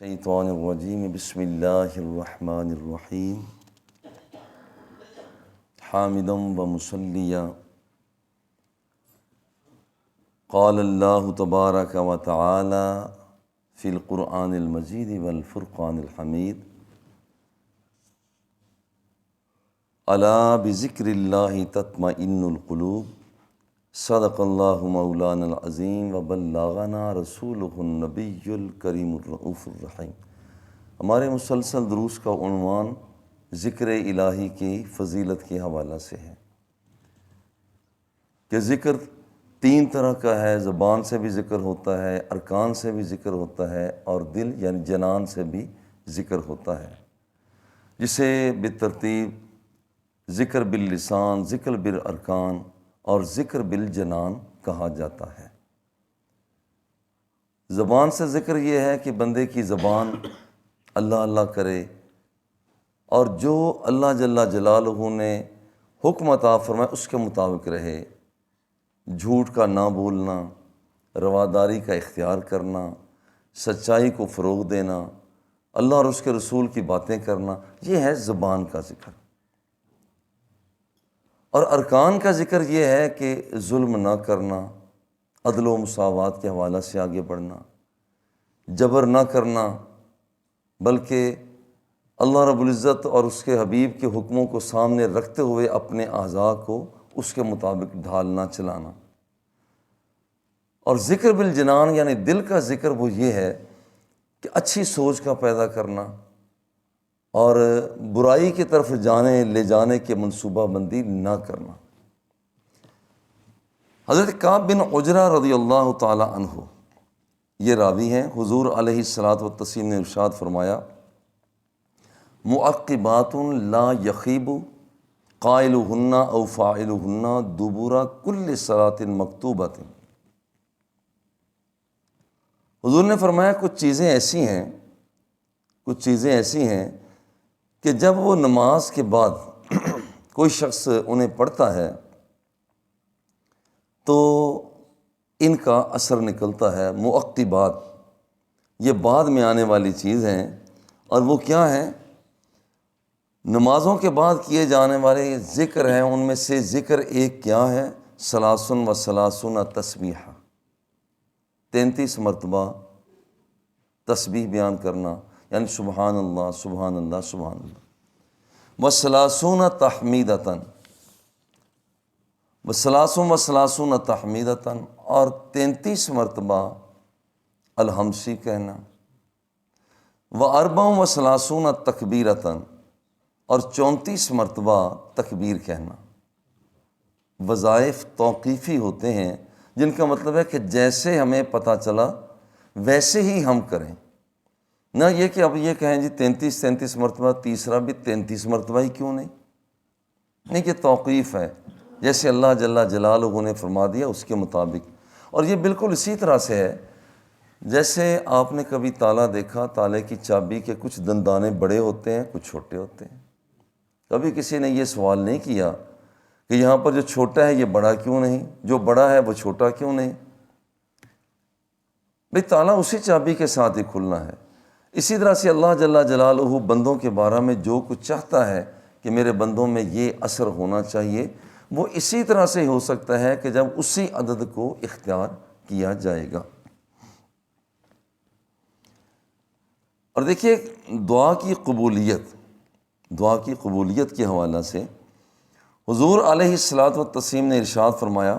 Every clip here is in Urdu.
الشیطان الرجیم بسم اللہ الرحمن الرحیم حامدا و مصلیا قال اللہ تبارک و تعالی فی القرآن المجید والفرقان الحمید الا بذکر اللہ تطمئن القلوب صدق اللہ مولانا العظیم و بلغنا رسولہ النبی الکریم الرؤوف الرحیم۔ ہمارے مسلسل دروس کا عنوان ذکر الہی کی فضیلت کے حوالہ سے ہے کہ ذکر تین طرح کا ہے، زبان سے بھی ذکر ہوتا ہے، ارکان سے بھی ذکر ہوتا ہے، اور دل یعنی جنان سے بھی ذکر ہوتا ہے، جسے بالترتیب ذکر باللسان، ذکر بالارکان اور ذکر بالجنان کہا جاتا ہے۔ زبان سے ذکر یہ ہے کہ بندے کی زبان اللہ اللہ کرے اور جو اللہ جل جلالہ نے حکم عطا فرمائے اس کے مطابق رہے، جھوٹ کا نہ بولنا، رواداری کا اختیار کرنا، سچائی کو فروغ دینا، اللہ اور اس کے رسول کی باتیں کرنا، یہ ہے زبان کا ذکر۔ اور ارکان کا ذکر یہ ہے کہ ظلم نہ کرنا، عدل و مساوات کے حوالہ سے آگے بڑھنا، جبر نہ کرنا، بلکہ اللہ رب العزت اور اس کے حبیب کے حکموں کو سامنے رکھتے ہوئے اپنے اعضاء کو اس کے مطابق ڈھالنا چلانا۔ اور ذکر بالجنان یعنی دل کا ذکر وہ یہ ہے کہ اچھی سوچ کا پیدا کرنا اور برائی کی طرف لے جانے کے منصوبہ بندی نہ کرنا۔ حضرت کعب بن عجرہ رضی اللہ تعالی عنہ یہ راوی ہیں، حضور علیہ الصلاۃ والتسلیم نے ارشاد فرمایا، معقبات لا یخیب قائلہن او فاعلہن دبر کل صلاۃ مکتوبۃ۔ حضور نے فرمایا کچھ چیزیں ایسی ہیں کہ جب وہ نماز کے بعد کوئی شخص انہیں پڑھتا ہے تو ان کا اثر نکلتا ہے۔ معقبات یہ بعد میں آنے والی چیز ہیں، اور وہ کیا ہیں؟ نمازوں کے بعد کیے جانے والے ذکر ہیں، ان میں سے ذکر ایک کیا ہے؟ ثلاثن و ثلاثون تسبیحہ، 33 مرتبہ تسبیح بیان کرنا، یعنی سبحان اللہ سبحان اللہ سبحان اللہ، وثلاثون تحمیدتاً، وثلاثون تحمیدتاً، اور 33 مرتبہ الحمسی کہنا، واربع وثلاثون تکبیرتاً، اور 34 مرتبہ تکبیر کہنا۔ وظائف توقیفی ہوتے ہیں، جن کا مطلب ہے کہ جیسے ہمیں پتہ چلا ویسے ہی ہم کریں، نہ یہ کہ اب یہ کہیں جی 33 مرتبہ، تیسرا بھی 33 مرتبہ ہی کیوں نہیں کہ توقیف ہے، جیسے اللہ جل جلالہ نے فرما دیا اس کے مطابق۔ اور یہ بالکل اسی طرح سے ہے جیسے آپ نے کبھی تالا دیکھا، تالے کی چابی کے کچھ دندانے بڑے ہوتے ہیں، کچھ چھوٹے ہوتے ہیں۔ کبھی کسی نے یہ سوال نہیں کیا کہ یہاں پر جو چھوٹا ہے یہ بڑا کیوں نہیں، جو بڑا ہے وہ چھوٹا کیوں نہیں؟ بھئی تالا اسی چابی کے ساتھ ہی کھلنا ہے۔ اسی طرح سے اللہ جل جلالہ بندوں کے بارے میں جو کچھ چاہتا ہے کہ میرے بندوں میں یہ اثر ہونا چاہیے، وہ اسی طرح سے ہو سکتا ہے کہ جب اسی عدد کو اختیار کیا جائے گا۔ اور دیکھیے دعا کی قبولیت کے حوالہ سے حضور علیہ الصلاۃ والتسلیم نے ارشاد فرمایا،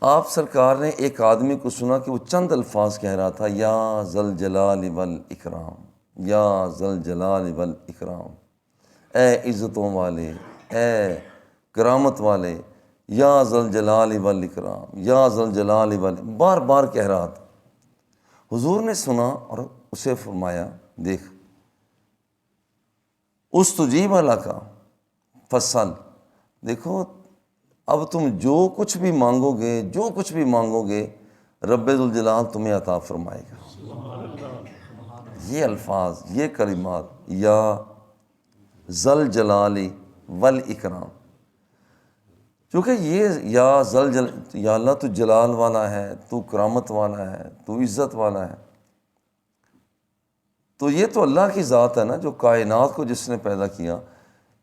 آپ سرکار نے ایک آدمی کو سنا کہ وہ چند الفاظ کہہ رہا تھا، یا ذل جلال والاکرام، یا ذل جلال والاکرام، اے عزتوں والے، اے کرامت والے، یا ذل جلال والاکرام، یا ذل جلال بار بار کہہ رہا تھا۔ حضور نے سنا اور اسے فرمایا، دیکھ استجیب لک فسل، دیکھو اب تم جو کچھ بھی مانگو گے رب ذوالجلال تمہیں عطا فرمائے گا۔ یہ الفاظ، یہ کلمات، یا ذل جلال والاکرام، کیونکہ یہ یا اللہ تو جلال والا ہے، تو کرامت والا ہے، تو عزت والا ہے، تو یہ تو اللہ کی ذات ہے نا، جو کائنات کو جس نے پیدا کیا۔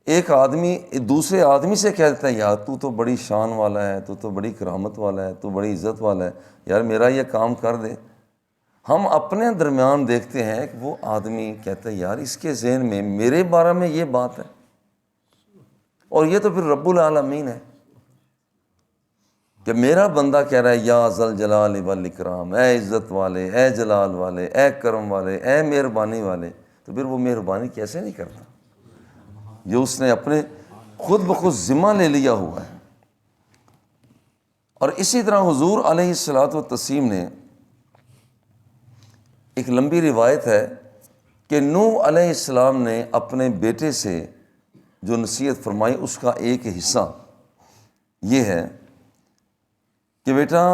ایک آدمی دوسرے آدمی سے کہتا ہے یار تو تو بڑی شان والا ہے، تو تو بڑی کرامت والا ہے، تو بڑی عزت والا ہے، یار میرا یہ کام کر دے۔ ہم اپنے درمیان دیکھتے ہیں کہ وہ آدمی کہتا ہے یار اس کے ذہن میں میرے بارے میں یہ بات ہے، اور یہ تو پھر رب العالمین ہے کہ میرا بندہ کہہ رہا ہے یا ذل جلال والاکرام، اے عزت والے، اے جلال والے، اے کرم والے، اے مہربانی والے، تو پھر وہ مہربانی کیسے نہیں کرتا جو اس نے اپنے خود بخود ذمہ لے لیا ہوا ہے۔ اور اسی طرح حضور علیہ الصلوۃ والتسلیم نے، ایک لمبی روایت ہے کہ نوح علیہ السلام نے اپنے بیٹے سے جو نصیحت فرمائی اس کا ایک حصہ یہ ہے کہ بیٹا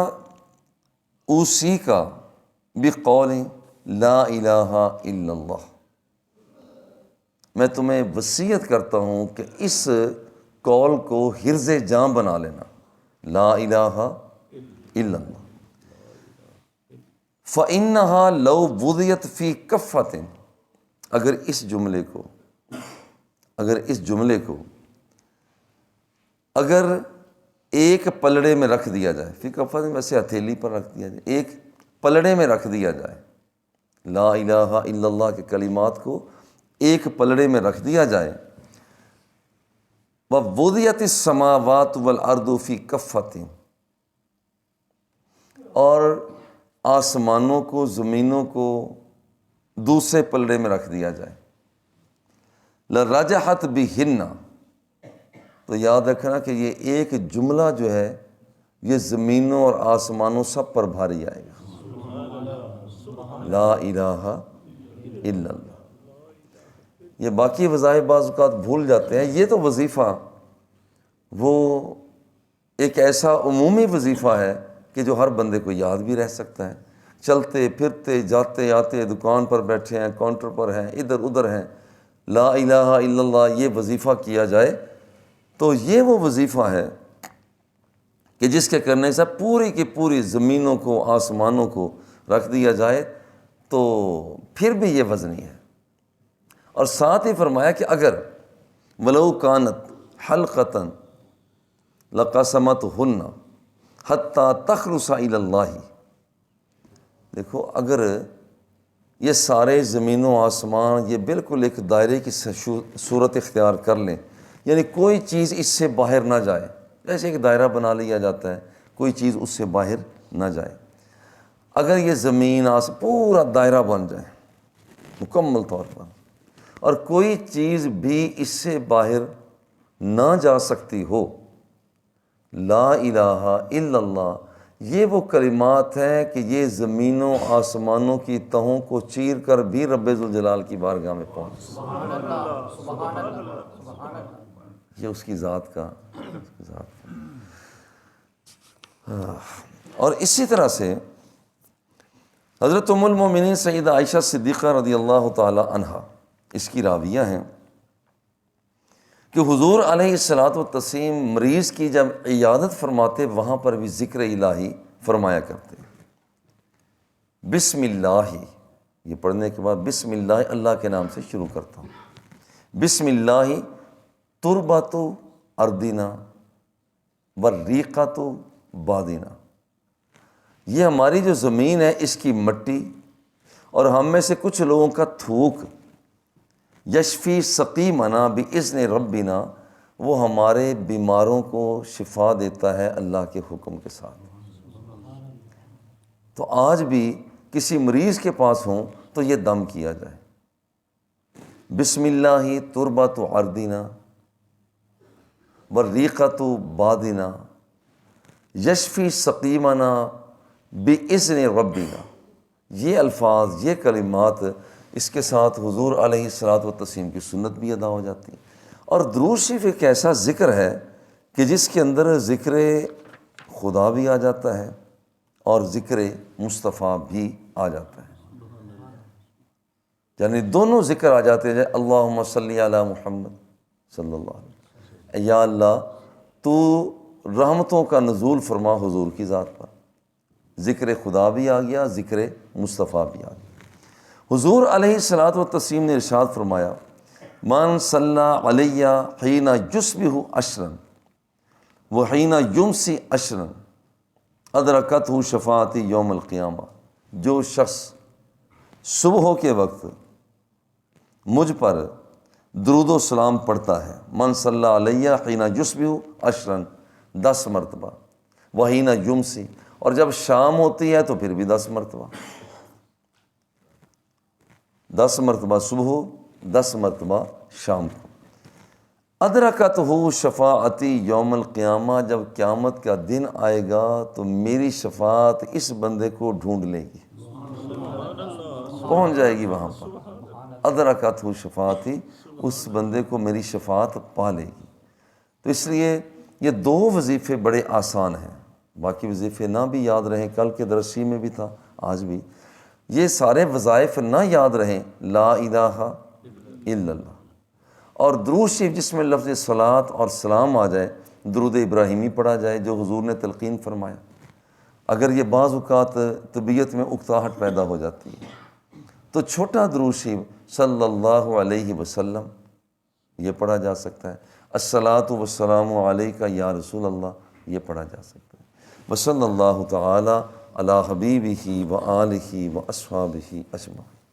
اوصی کا بقول لا الہ الا اللہ، میں تمہیں وصیت کرتا ہوں کہ اس قول کو حرز جاں بنا لینا، لا الہ الا اللہ۔ فَإِنَّهَا لَوْ وُضِعَتْ فِي كَفَّةٍ، اگر اس جملے کو اگر ایک پلڑے میں رکھ دیا جائے، فی کفہ ویسے ہتھیلی پر رکھ دیا جائے، ایک پلڑے میں رکھ دیا جائے، لا الہ الا اللہ کے کلمات کو ایک پلڑے میں رکھ دیا جائے، وَوُضِعَتِ السَّمَاوَاتُ وَالْأَرْضُ فِي كَفَّةٍ، اور آسمانوں کو زمینوں کو دوسرے پلڑے میں رکھ دیا جائے، لَرَجَحَتْ بِهِنَّ، تو یاد رکھنا کہ یہ ایک جملہ جو ہے یہ زمینوں اور آسمانوں سب پر بھاری آئے گا، لا الہ الا اللہ۔ یہ باقی وظائف بعض اوقات بھول جاتے ہیں، یہ تو وظیفہ وہ ایک ایسا عمومی وظیفہ ہے کہ جو ہر بندے کو یاد بھی رہ سکتا ہے، چلتے پھرتے جاتے آتے، دکان پر بیٹھے ہیں، کاؤنٹر پر ہیں، ادھر ادھر ہیں، لا الہ الا اللہ یہ وظیفہ کیا جائے تو یہ وہ وظیفہ ہے کہ جس کے کرنے سے پوری کی پوری زمینوں کو آسمانوں کو رکھ دیا جائے تو پھر بھی یہ وزنی ہے۔ اور ساتھ ہی فرمایا کہ اگر ولو کانت حلقۃ لقسمتہن حتی تخلص الی اللہ، دیکھو اگر یہ سارے زمین و آسمان یہ بالکل ایک دائرے کی صورت اختیار کر لیں، یعنی کوئی چیز اس سے باہر نہ جائے، ایسے ایک دائرہ بنا لیا جاتا ہے، کوئی چیز اس سے باہر نہ جائے، اگر یہ زمین پورا دائرہ بن جائے مکمل طور پر اور کوئی چیز بھی اس سے باہر نہ جا سکتی ہو، لا الہ الا اللہ یہ وہ کلمات ہیں کہ یہ زمینوں آسمانوں کی تہوں کو چیر کر بھی رب ذوالجلال کی بارگاہ میں پہنچ، یہ اس کی ذات کا اور اسی طرح سے حضرت ام المومنین سیدہ عائشہ صدیقہ رضی اللہ تعالی عنہا اس کی راویہ ہیں کہ حضور علیہ الصلوۃ والتسلیم مریض کی جب عیادت فرماتے وہاں پر بھی ذکر الہی فرمایا کرتے، بسم اللہ، یہ پڑھنے کے بعد بسم اللہ اللہ کے نام سے شروع کرتا ہوں، بسم اللہ تربۃ ارضنا والریقۃ بادنا، یہ ہماری جو زمین ہے اس کی مٹی اور ہم میں سے کچھ لوگوں کا تھوک، یشفی سقیمنا باذن ربنا، وہ ہمارے بیماروں کو شفا دیتا ہے اللہ کے حکم کے ساتھ۔ تو آج بھی کسی مریض کے پاس ہوں تو یہ دم کیا جائے، بسم اللہ تربۃ ارضنا والریقۃ بادنا یشفی سقیمنا باذن ربنا، یہ الفاظ یہ کلمات اس کے ساتھ حضور علیہ الصلوۃ والتسلیم کی سنت بھی ادا ہو جاتی ہے۔ اور درود شریف ایک ایسا ذکر ہے کہ جس کے اندر ذکر خدا بھی آ جاتا ہے اور ذکر مصطفیٰ بھی آ جاتا ہے، یعنی دونوں ذکر آ جاتے ہیں، اللہم صلی علی محمد صلی اللہ علیہ وسلم، یا اللہ تو رحمتوں کا نزول فرما حضور کی ذات پر، ذکر خدا بھی آ گیا، ذکر مصطفیٰ بھی آ گیا۔ حضور علیہ الصلوۃ والتسلیم نے ارشاد فرمایا من صلی علیہ حین یصبح عشرا وحین یمسی عشرا ادرکتہ شفاعتی یوم القیامہ، جو شخص صبح کے وقت مجھ پر درود و سلام پڑھتا ہے، من صلی علیہ حین یصبح عشرا 10 مرتبہ، وحین یمسی، اور جب شام ہوتی ہے تو پھر بھی 10 مرتبہ، 10 مرتبہ صبح، 10 مرتبہ شام کو، ادرکتہ شفاعتی یوم القیامہ، جب قیامت کا دن آئے گا تو میری شفاعت اس بندے کو ڈھونڈ لے گی، پہنچ جائے گی وہاں پر، ادرکتہ شفاعتی، اس بندے کو میری شفاعت پا لے گی۔ تو اس لیے یہ 2 وظیفے بڑے آسان ہیں، باقی وظیفے نہ بھی یاد رہیں، کل کے درسی میں بھی تھا، آج بھی یہ سارے وظائف نہ یاد رہیں، لا الہ الا اللہ، اور درود شریف جس میں لفظ صلاۃ اور سلام آ جائے، درود ابراہیمی پڑھا جائے جو حضور نے تلقین فرمایا۔ اگر یہ بعض اوقات طبیعت میں اکتاہٹ پیدا ہو جاتی ہے تو چھوٹا درود شریف صلی اللہ علیہ وسلم یہ پڑھا جا سکتا ہے، الصلاۃ والسلام علیک یا رسول اللہ یہ پڑھا جا سکتا ہے۔ وصلی اللہ تعالی علی حبیبہ و آلہ و اصحابہ اجمعین۔